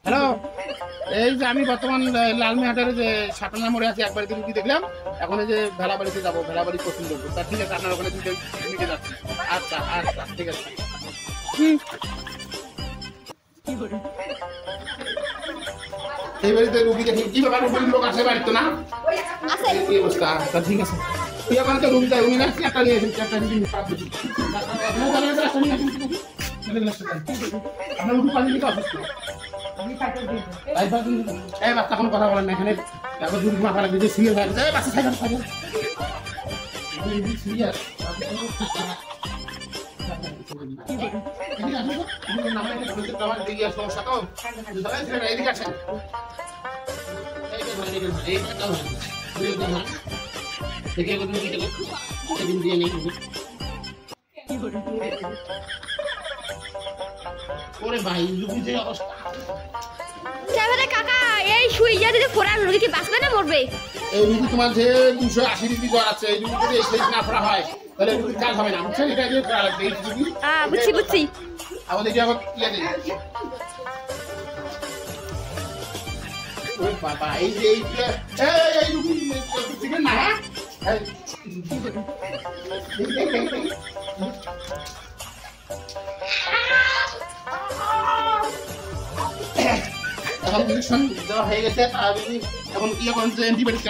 Hello, এই যে আমি বর্তমান লালমিহাটের যে সাটানা মোড়ে আছি, একবার রুগী দেখলাম। এখন এই যে ভেলাবাড়িতে যাবো, ভেলাবাড়ি পছন্দ করবো। তা ঠিক আছে, আপনার ওখানে দুটো নিতে যাচ্ছি। আচ্ছা আচ্ছা, ঠিক আছে। এই বাড়িতে রুগী দেখি কি ব্যাপার, রুগীর লোক আছে বাড়িতে না? কি অবস্থা? আচ্ছা ঠিক আছে। তুই ওখানে তো রুগী উনি না একটা নিয়ে এসেছি, একটা রুগী আপনার রুগী পানি দিতে অসুস্থ। এই বাচ্চা কোনো কথা বলেন না এখানে। তারপর রুগী মাথা লাগবে যে সিরিয়াস হয়ে গেছে। এই বাচ্চা সাইকেল সাইকেল সিরিয়াস। সমস্যা তো এদিকে আসেন। ওরে ভাই রুগী যে অবস্থা। কাকা এই শুইয়া যদি ফোড়ার রোগী কি বাঁচবে না মরবে? এই রুগী তোমার যে 280 ডিগ্রি জ্বর আছে, এই রুগী যদি এই শেষ না করা হয় তাহলে রুগী কাজ হবে না, বুঝছেন? এটা দিয়ে করা লাগবে এই রুগী। বুঝছি বুঝছি। আমাদের কি আবার ইয়ে দেই? ওরে বাবা, এই যে এই রুগী ঠিক না? হ্যাঁ এখন ইনজেকশন দেওয়া হয়ে গেছে। আর এখন কি এখন অ্যান্টিবায়োটিক